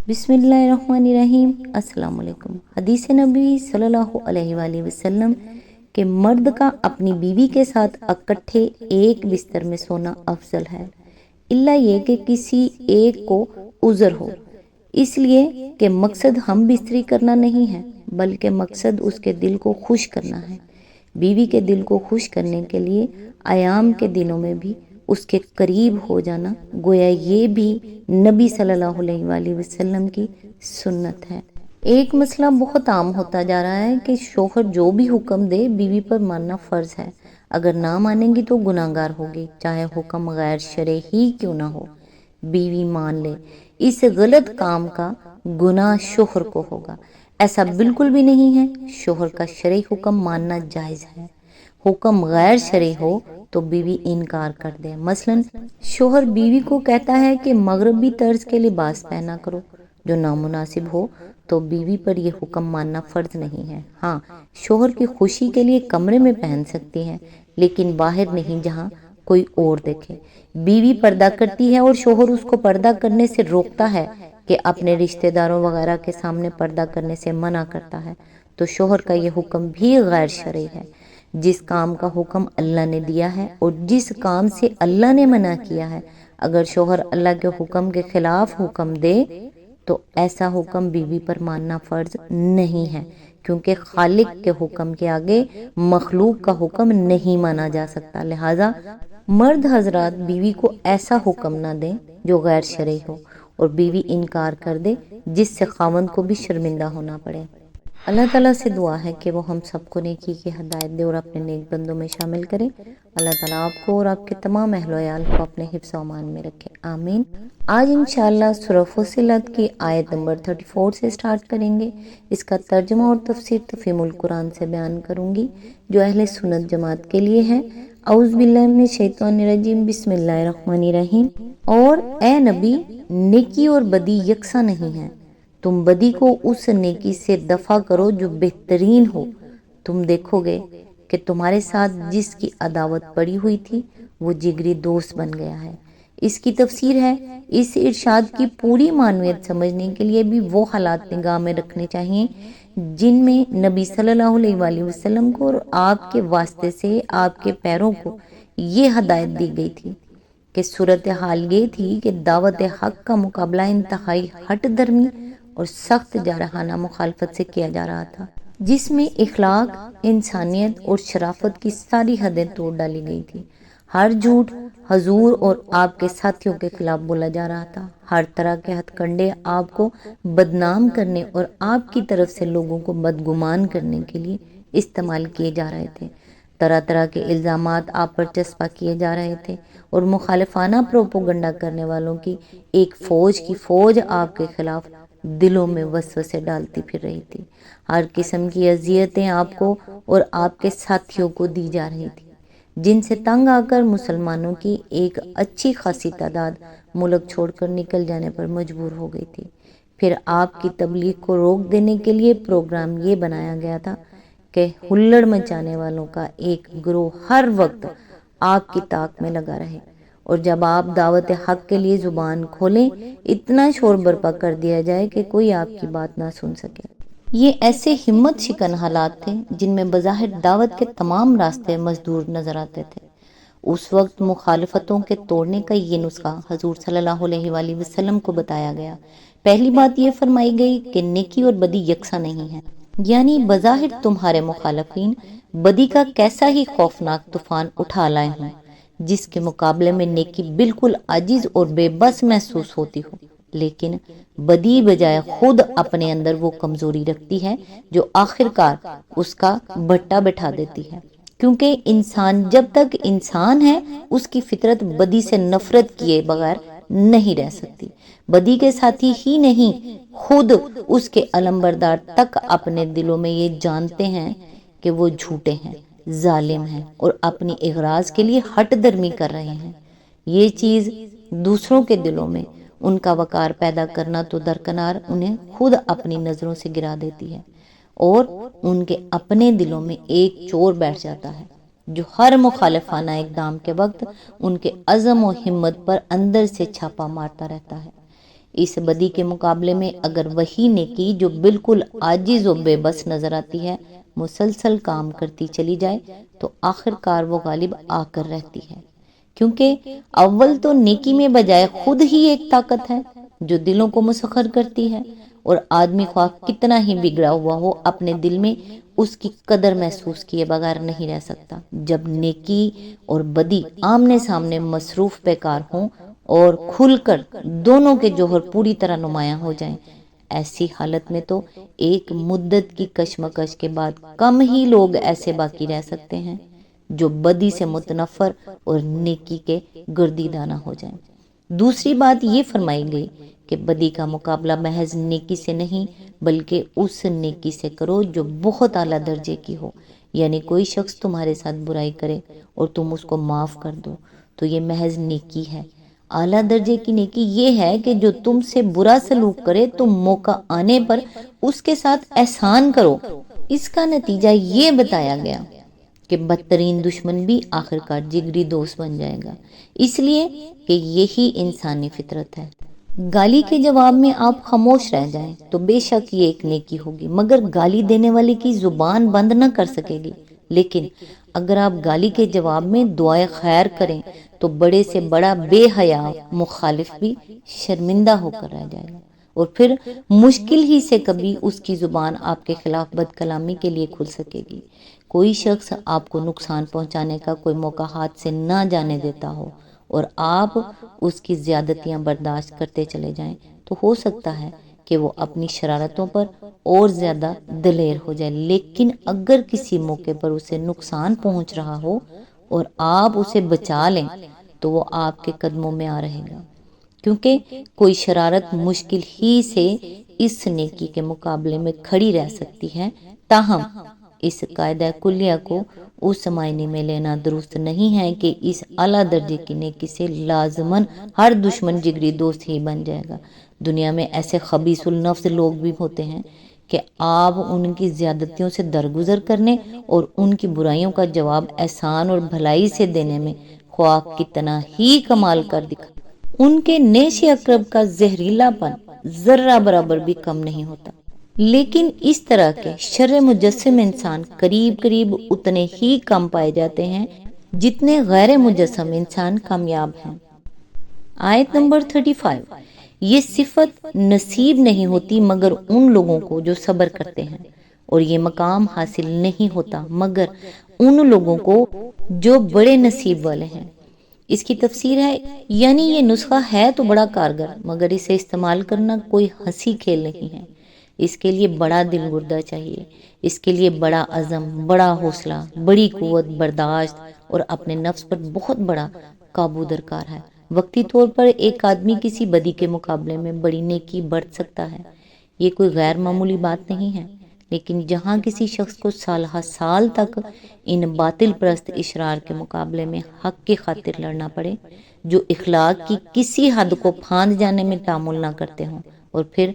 بسم اللہ الرحمن الرحیم۔ السلام علیکم۔ حدیث نبی صلی اللہ علیہ وآلہ وسلم کہ مرد کا اپنی بیوی کے ساتھ اکٹھے ایک بستر میں سونا افضل ہے، الا یہ کہ کسی ایک کو عذر ہو، اس لیے کہ مقصد ہم بستری کرنا نہیں ہے بلکہ مقصد اس کے دل کو خوش کرنا ہے۔ بیوی کے دل کو خوش کرنے کے لیے ایام کے دنوں میں بھی اس کے قریب ہو جانا گویا یہ بھی نبی صلی اللہ علیہ وآلہ وسلم کی سنت ہے۔ ایک مسئلہ بہت عام ہوتا جا رہا ہے کہ شوہر جو بھی حکم دے بیوی پر ماننا فرض ہے، اگر نہ مانیں گی تو گناہ گار ہوگی، چاہے حکم غیر شرعی ہی کیوں نہ ہو۔ بیوی مان لے، اس غلط کام کا گناہ شوہر کو ہوگا۔ ایسا بالکل بھی نہیں ہے، شوہر کا شرعی حکم ماننا جائز ہے۔ حکم غیر شرعی ہو تو بیوی انکار کر دے، مثلا شوہر بیوی کو کہتا ہے کہ مغربی طرز کے لباس پہنا کرو، جو نامناسب ہو تو بیوی پر یہ حکم ماننا فرض نہیں ہے۔ ہاں، شوہر کی خوشی کے لیے کمرے میں پہن سکتی ہے لیکن باہر نہیں جہاں کوئی اور دیکھے۔ بیوی پردہ کرتی ہے اور شوہر اس کو پردہ کرنے سے روکتا ہے کہ اپنے رشتہ داروں وغیرہ کے سامنے پردہ کرنے سے منع کرتا ہے، تو شوہر کا یہ حکم بھی غیر شرعی ہے۔ جس کام کا حکم اللہ نے دیا ہے اور جس کام سے اللہ نے منع کیا ہے، اگر شوہر اللہ کے حکم کے خلاف حکم دے تو ایسا حکم بیوی پر ماننا فرض نہیں ہے، کیونکہ خالق کے حکم کے آگے مخلوق کا حکم نہیں مانا جا سکتا۔ لہٰذا مرد حضرات بیوی کو ایسا حکم نہ دیں جو غیر شرعی ہو اور بیوی انکار کر دے جس سے خاوند کو بھی شرمندہ ہونا پڑے۔ اللہ تعالیٰ سے دعا ہے کہ وہ ہم سب کو نیکی کی ہدایت دے اور اپنے نیک بندوں میں شامل کرے۔ اللہ تعالیٰ آپ کو اور آپ کے تمام اہل و عیال کو اپنے حفظ و امان میں رکھے، آمین۔ آج انشاءاللہ سورہ فصلت کی آیت نمبر 34 سے سٹارٹ کریں گے۔ اس کا ترجمہ اور تفسیر تفہیم القرآن سے بیان کروں گی جو اہل سنت جماعت کے لیے ہے۔ اعوذ باللہ من الشیطان الرجیم، بسم اللہ الرحمن الرحیم۔ اور اے نبی، نیکی اور بدی یکساں نہیں ہے، تم بدی کو اس نیکی سے دفع کرو جو بہترین ہو، تم دیکھو گے کہ تمہارے ساتھ جس کی عداوت پڑی ہوئی تھی وہ جگری دوست بن گیا ہے۔ اس کی تفسیر ہے، اس ارشاد کی پوری معنویت سمجھنے کے لیے بھی وہ حالات نگاہ میں رکھنے چاہیے جن میں نبی صلی اللہ علیہ وآلہ وسلم کو اور آپ کے واسطے سے آپ کے پیروں کو یہ ہدایت دی گئی تھی کہ صورتحال یہ تھی کہ دعوت حق کا مقابلہ انتہائی ہٹ درمی اور سخت جارحانہ مخالفت سے کیا جا رہا تھا، جس میں اخلاق، انسانیت اور شرافت کی ساری حدیں توڑ ڈالی گئی تھی۔ ہر جھوٹ حضور اور آپ کے ساتھیوں کے خلاف بولا جا رہا تھا، ہر طرح کے ہتھ کنڈے آپ کو بدنام کرنے اور آپ کی طرف سے لوگوں کو بدگمان کرنے کے لیے استعمال کیے جا رہے تھے، طرح طرح کے الزامات آپ پر چسپاں کیے جا رہے تھے اور مخالفانہ پروپوگنڈا کرنے والوں کی ایک فوج آپ کے خلاف دلوں میں وسوسے ڈالتی پھر رہی تھی۔ ہر قسم کی اذیتیں آپ کو اور آپ کے ساتھیوں کو دی جا رہی تھی، جن سے تنگ آ کر مسلمانوں کی ایک اچھی خاصی تعداد ملک چھوڑ کر نکل جانے پر مجبور ہو گئی تھی۔ پھر آپ کی تبلیغ کو روک دینے کے لیے پروگرام یہ بنایا گیا تھا کہ ہلڑ مچانے والوں کا ایک گروہ ہر وقت آپ کی طاق میں لگا رہے، اور جب آپ دعوت حق کے لیے زبان کھولیں اتنا شور برپا کر دیا جائے کہ کوئی آپ کی بات نہ سن سکے۔ یہ ایسے ہمت شکن حالات تھے جن میں بظاہر دعوت کے تمام راستے مسدود نظر آتے تھے۔ اس وقت مخالفتوں کے توڑنے کا یہ نسخہ حضور صلی اللہ علیہ وآلہ وسلم کو بتایا گیا۔ پہلی بات یہ فرمائی گئی کہ نیکی اور بدی یکساں نہیں ہے، یعنی بظاہر تمہارے مخالفین بدی کا کیسا ہی خوفناک طوفان اٹھا لائے ہوں، جس کے مقابلے میں نیکی بالکل عاجز اور بے بس محسوس ہوتی ہو، لیکن بدی بجائے خود اپنے اندر وہ کمزوری رکھتی ہے جو آخر کار اس کا بھٹا بٹھا دیتی ہے، کیونکہ انسان جب تک انسان ہے اس کی فطرت بدی سے نفرت کیے بغیر نہیں رہ سکتی۔ بدی کے ساتھی ہی نہیں، خود اس کے علمبردار تک اپنے دلوں میں یہ جانتے ہیں کہ وہ جھوٹے ہیں، ظالم ہیں اور اپنی اغراض کے لیے ہٹ درمی کر رہے ہیں۔ یہ چیز دوسروں کے دلوں میں ان کا وقار پیدا کرنا تو درکنار انہیں خود اپنی نظروں سے گرا دیتی ہے، اور ان کے اپنے دلوں میں ایک چور بیٹھ جاتا ہے جو ہر مخالفانہ اقدام کے وقت ان کے عزم و ہمت پر اندر سے چھاپا مارتا رہتا ہے۔ اس بدی کے مقابلے میں اگر وہی نیکی جو بالکل عاجز و بے بس نظر آتی ہے مسلسل کام کرتی چلی جائے تو آخر کار وہ غالب آ کر رہتی ہے، کیونکہ اول تو نیکی میں بجائے خود ہی ایک طاقت ہے جو دلوں کو مسخر کرتی ہے، اور آدمی خواہ کتنا ہی بگڑا ہوا ہو اپنے دل میں اس کی قدر محسوس کیے بغیر نہیں رہ سکتا۔ جب نیکی اور بدی آمنے سامنے مصروف پیکار ہوں اور کھل کر دونوں کے جوہر پوری طرح نمایاں ہو جائیں، ایسی حالت میں تو ایک مدت کی کشمکش کے بعد کم ہی لوگ ایسے باقی رہ سکتے ہیں جو بدی سے متنفر اور نیکی کے گردیدانہ ہو جائیں۔ دوسری بات یہ فرمائی گئی کہ بدی کا مقابلہ محض نیکی سے نہیں بلکہ اس نیکی سے کرو جو بہت اعلیٰ درجے کی ہو، یعنی کوئی شخص تمہارے ساتھ برائی کرے اور تم اس کو معاف کر دو تو یہ محض نیکی ہے۔ اعلیٰ درجے کی نیکی یہ ہے کہ جو تم سے برا سلوک کرے تم موقع آنے پر اس کے ساتھ احسان کرو۔ اس کا نتیجہ یہ بتایا گیا کہ بدترین دشمن بھی آخرکار جگری دوست بن جائے گا، اس لیے کہ یہی انسانی فطرت ہے۔ گالی کے جواب میں آپ خاموش رہ جائیں تو بے شک یہ ایک نیکی ہوگی، مگر گالی دینے والے کی زبان بند نہ کر سکے گی۔ لیکن اگر آپ گالی کے جواب میں دعائے خیر کریں تو بڑے سے بڑا بے حیا مخالف بھی شرمندہ ہو کر رہ جائے گا، اور پھر مشکل ہی سے کبھی اس کی زبان آپ کے خلاف بد کلامی کے لیے کھل سکے گی۔ کوئی شخص آپ کو نقصان پہنچانے کا کوئی موقع ہاتھ سے نہ جانے دیتا ہو اور آپ اس کی زیادتیاں برداشت کرتے چلے جائیں تو ہو سکتا ہے کہ وہ اپنی شرارتوں پر اور زیادہ دلیر ہو جائے، لیکن اگر کسی موقع پر اسے نقصان پہنچ رہا ہو اور آپ اسے بچا لیں تو وہ آپ کے قدموں میں آ رہے گا، کیونکہ کوئی شرارت مشکل ہی سے اس نیکی کے مقابلے میں کھڑی رہ سکتی ہے۔ تاہم اس قاعدہ کلیہ کو اس معنی میں لینا درست نہیں ہے کہ اس اعلیٰ درجے کی نیکی سے لازماً ہر دشمن جگری دوست ہی بن جائے گا۔ دنیا میں ایسے خبیث النفس لوگ بھی ہوتے ہیں کہ آپ ان کی زیادتیوں سے درگزر کرنے اور ان کی برائیوں کا جواب احسان اور بھلائی سے دینے میں خواہ کتنا ہی کمال کر دکھا، ان کے نیش اقرب کا زہریلا پن ذرہ برابر بھی کم نہیں ہوتا۔ لیکن اس طرح کے شر مجسم انسان قریب قریب اتنے ہی کم پائے جاتے ہیں جتنے غیر مجسم انسان کامیاب ہیں۔ آیت نمبر 35، یہ صفت نصیب نہیں ہوتی مگر ان لوگوں کو جو صبر کرتے ہیں، اور یہ مقام حاصل نہیں ہوتا مگر ان لوگوں کو جو بڑے نصیب والے ہیں۔ اس کی تفسیر ہے، یعنی یہ نسخہ ہے تو بڑا کارگر مگر اسے استعمال کرنا کوئی ہنسی کھیل نہیں ہے۔ اس کے لیے بڑا دل گردہ چاہیے، اس کے لیے بڑا عزم، بڑا حوصلہ، بڑی قوت برداشت اور اپنے نفس پر بہت بڑا قابو درکار ہے۔ وقتی طور پر ایک آدمی کسی بدی کے مقابلے میں بڑی نیکی برت سکتا ہے، یہ کوئی غیر معمولی بات نہیں ہے، لیکن جہاں کسی شخص کو سالہ سال تک ان باطل پرست اشرار کے مقابلے میں حق کی خاطر لڑنا پڑے جو اخلاق کی کسی حد کو پھاند جانے میں تعامل نہ کرتے ہوں، اور پھر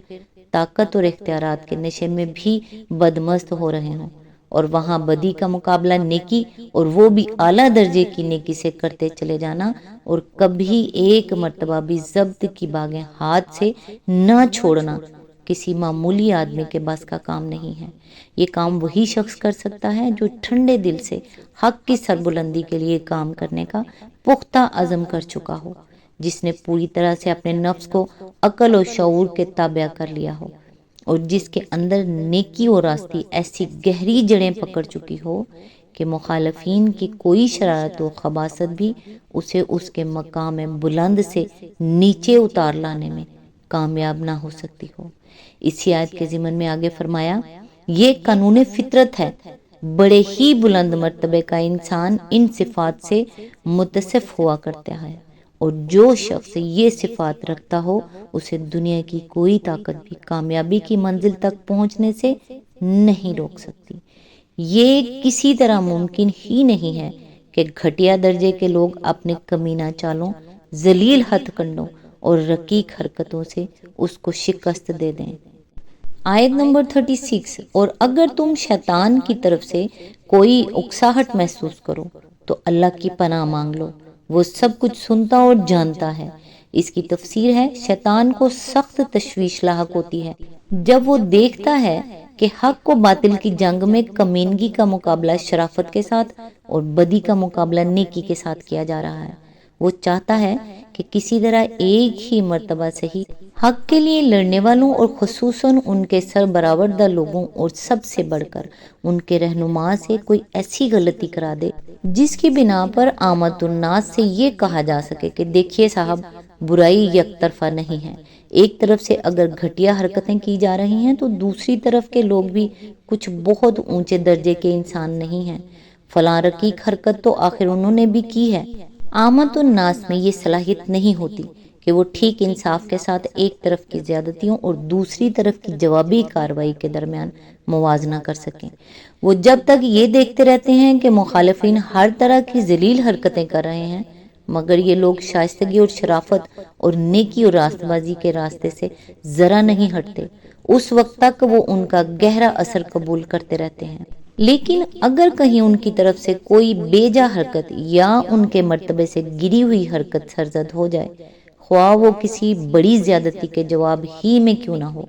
طاقت اور اختیارات کے نشے میں بھی بدمست ہو رہے ہوں، اور وہاں بدی کا مقابلہ نیکی اور وہ بھی اعلیٰ درجے کی نیکی سے کرتے چلے جانا اور کبھی ایک مرتبہ بھی ضبط کی باغیں ہاتھ سے نہ چھوڑنا کسی معمولی آدمی کے بس کا کام نہیں ہے۔ یہ کام وہی شخص کر سکتا ہے جو ٹھنڈے دل سے حق کی سربلندی کے لیے کام کرنے کا پختہ عزم کر چکا ہو، جس نے پوری طرح سے اپنے نفس کو عقل و شعور کے تابع کر لیا ہو، اور جس کے اندر نیکی اور راستی ایسی گہری جڑیں پکڑ چکی ہو کہ مخالفین کی کوئی شرارت و خباثت بھی اسے اس کے مقام بلند سے نیچے اتار لانے میں کامیاب نہ ہو سکتی ہو۔ اسی آیت کے ضمن میں آگے فرمایا، یہ قانون فطرت ہے، بڑے ہی بلند مرتبے کا انسان ان صفات سے متصف ہوا کرتا ہے، اور جو شخص یہ صفات رکھتا ہو اسے دنیا کی کوئی طاقت بھی کامیابی کی منزل تک پہنچنے سے نہیں روک سکتی۔ یہ کسی طرح ممکن ہی نہیں ہے کہ گھٹیا درجے کے لوگ اپنے کمینہ چالوں، ذلیل ہتھ کنڈوں اور رقیق حرکتوں سے اس کو شکست دے دیں۔ آیت نمبر 36، اور اگر تم شیطان کی طرف سے کوئی اکساہٹ محسوس کرو تو اللہ کی پناہ مانگ لو، وہ سب کچھ سنتا اور جانتا ہے۔ اس کی تفسیر ہے شیطان کو سخت تشویش لاحق ہوتی ہے جب وہ دیکھتا ہے کہ حق و باطل کی جنگ میں کمینگی کا مقابلہ شرافت کے ساتھ اور بدی کا مقابلہ نیکی کے ساتھ کیا جا رہا ہے۔ وہ چاہتا ہے کہ کسی طرح ایک ہی مرتبہ صحیح حق کے لیے لڑنے والوں اور خصوصاً ان کے سربراوردہ لوگوں اور سب سے بڑھ کر ان کے رہنما سے کوئی ایسی غلطی کرا دے جس کی بنا پر عامت الناس سے یہ کہا جا سکے کہ دیکھیے صاحب، برائی یک طرفہ نہیں ہے، ایک طرف سے اگر گھٹیا حرکتیں کی جا رہی ہیں تو دوسری طرف کے لوگ بھی کچھ بہت اونچے درجے کے انسان نہیں ہیں، فلاں رقیق حرکت تو آخر انہوں نے بھی کی ہے۔ عامت الناس میں یہ صلاحیت نہیں ہوتی کہ وہ ٹھیک انصاف کے ساتھ ایک طرف کی زیادتیوں اور دوسری طرف کی جوابی کارروائی کے درمیان موازنہ کر سکیں۔ وہ جب تک یہ دیکھتے رہتے ہیں کہ مخالفین ہر طرح کی ذلیل حرکتیں کر رہے ہیں، مگر یہ لوگ شائستگی اور شرافت اور نیکی اور راست بازی کے راستے سے ذرا نہیں ہٹتے، اس وقت تک وہ ان کا گہرا اثر قبول کرتے رہتے ہیں۔ لیکن اگر کہیں ان کی طرف سے کوئی بے جا حرکت یا ان کے مرتبے سے گری ہوئی حرکت سرزد ہو جائے، خواہ وہ کسی بڑی زیادتی کے جواب ہی میں کیوں نہ ہو،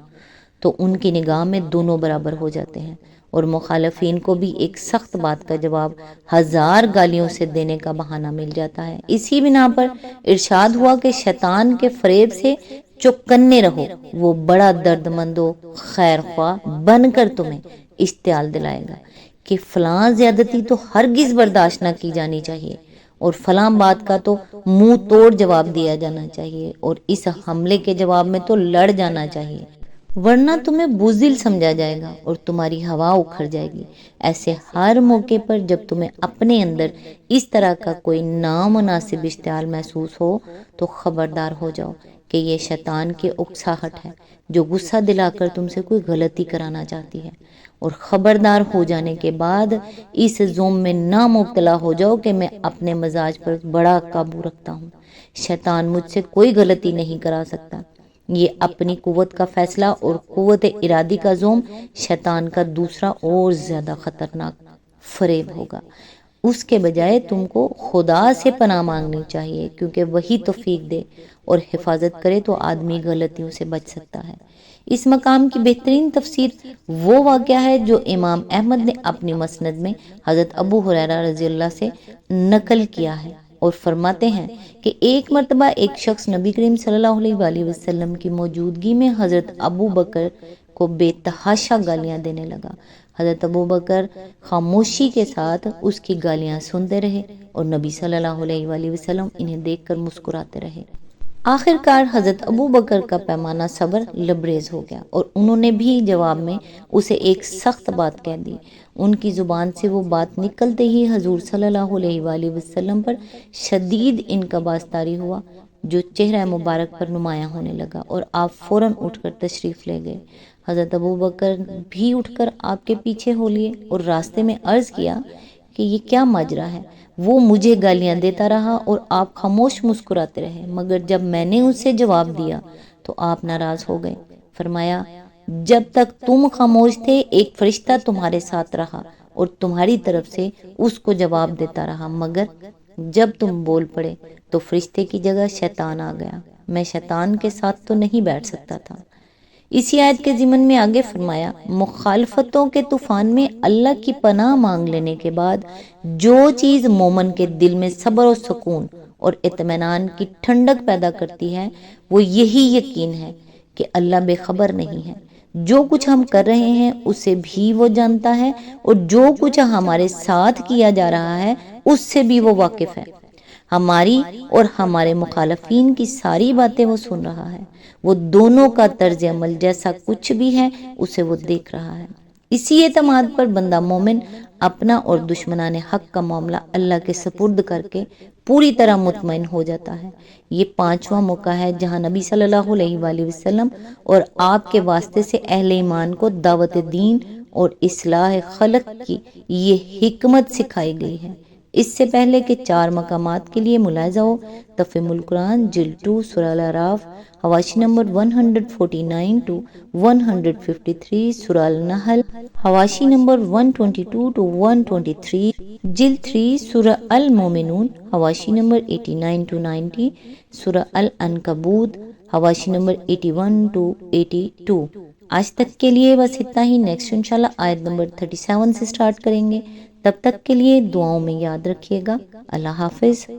تو ان کی نگاہ میں دونوں برابر ہو جاتے ہیں اور مخالفین کو بھی ایک سخت بات کا جواب ہزار گالیوں سے دینے کا بہانہ مل جاتا ہے۔ اسی بنا پر ارشاد ہوا کہ شیطان کے فریب سے چوکنے رہو، وہ بڑا درد مند و خیر خواہ بن کر تمہیں اشتعال دلائے گا کہ فلاں زیادتی تو ہرگز برداشت نہ کی جانی چاہیے اور فلاں بات کا تو منہ توڑ جواب دیا جانا چاہیے اور اس حملے کے جواب میں تو لڑ جانا چاہیے، ورنہ تمہیں بزدل سمجھا جائے گا اور تمہاری ہوا اکھڑ جائے گی۔ ایسے ہر موقع پر جب تمہیں اپنے اندر اس طرح کا کوئی نامناسب اشتعال محسوس ہو تو خبردار ہو جاؤ کہ یہ شیطان کی اکساہٹ ہے جو غصہ دلا کر تم سے کوئی غلطی کرانا چاہتی ہے، اور خبردار ہو جانے کے بعد اس زوم میں نہ مبتلا ہو جاؤ کہ میں اپنے مزاج پر بڑا قابو رکھتا ہوں، شیطان مجھ سے کوئی غلطی نہیں کرا سکتا۔ یہ اپنی قوت کا فیصلہ اور قوت ارادی کا زوم شیطان کا دوسرا اور زیادہ خطرناک فریب ہوگا۔ اس کے بجائے تم کو خدا سے پناہ مانگنی چاہیے، کیونکہ وہی توفیق دے اور حفاظت کرے تو آدمی غلطیوں سے بچ سکتا ہے۔ اس مقام کی بہترین تفسیر وہ واقعہ ہے جو امام احمد نے اپنی مسند میں حضرت ابو ہریرہ رضی اللہ سے نقل کیا ہے اور فرماتے ہیں کہ ایک مرتبہ ایک شخص نبی کریم صلی اللہ علیہ وآلہ وسلم کی موجودگی میں حضرت ابو بکر کو بے تحاشا گالیاں دینے لگا۔ حضرت ابو بکر خاموشی کے ساتھ اس کی گالیاں سنتے رہے اور نبی صلی اللہ علیہ وآلہ وسلم انہیں دیکھ کر مسکراتے رہے۔ آخر کار حضرت ابو بکر کا پیمانہ صبر لبریز ہو گیا اور انہوں نے بھی جواب میں اسے ایک سخت بات کہہ دی۔ ان کی زبان سے وہ بات نکلتے ہی حضور صلی اللہ علیہ وآلہ وسلم پر شدید انکباس طاری ہوا جو چہرہ مبارک پر نمایاں ہونے لگا اور آپ فوراً اٹھ کر تشریف لے گئے۔ حضرت ابو بکر بھی اٹھ کر آپ کے پیچھے ہو لیے اور راستے میں عرض کیا کہ یہ کیا ماجرا ہے؟ وہ مجھے گالیاں دیتا رہا اور آپ خاموش مسکراتے رہے، مگر جب میں نے اسے جواب دیا تو آپ ناراض ہو گئے۔ فرمایا جب تک تم خاموش تھے ایک فرشتہ تمہارے ساتھ رہا اور تمہاری طرف سے اس کو جواب دیتا رہا، مگر جب تم بول پڑے تو فرشتے کی جگہ شیطان آ گیا، میں شیطان کے ساتھ تو نہیں بیٹھ سکتا تھا۔ اسی آیت کے ضمن میں آگے فرمایا مخالفتوں کے طوفان میں اللہ کی پناہ مانگ لینے کے بعد جو چیز مومن کے دل میں صبر و سکون اور اطمینان کی ٹھنڈک پیدا کرتی ہے وہ یہی یقین ہے کہ اللہ بے خبر نہیں ہے، جو کچھ ہم کر رہے ہیں اسے بھی وہ جانتا ہے اور جو کچھ ہمارے ساتھ کیا جا رہا ہے اس سے بھی وہ واقف ہے، ہماری اور ہمارے مخالفین کی ساری باتیں وہ سن رہا ہے، وہ دونوں کا طرز عمل جیسا کچھ بھی ہے اسے وہ دیکھ رہا ہے۔ اسی اعتماد پر بندہ مومن اپنا اور دشمنان حق کا معاملہ اللہ کے سپرد کر کے پوری طرح مطمئن ہو جاتا ہے۔ یہ پانچواں موقع ہے جہاں نبی صلی اللہ علیہ وآلہ وسلم اور آپ کے واسطے سے اہل ایمان کو دعوت دین اور اصلاح خلق کی یہ حکمت سکھائی گئی ہے۔ اس سے پہلے کے 4 مقامات کے لیے ملاحظہ ہو تفہیم القرآن جلد 2 سورہ الاعراف حواشی نمبر 149 to 153، سورہ النحل حواشی نمبر 122 to 123، جلد 3 سورہ المومنون حواشی نمبر 89 to 90، سورہ العنکبوت حواشی نمبر 81 to 82۔ آج تک کے لیے بس اتنا ہی، نیکسٹ انشاءاللہ آیت نمبر 37 سے سٹارٹ کریں گے۔ تب تک کے لیے دعاؤں میں یاد رکھیے گا۔ اللہ حافظ۔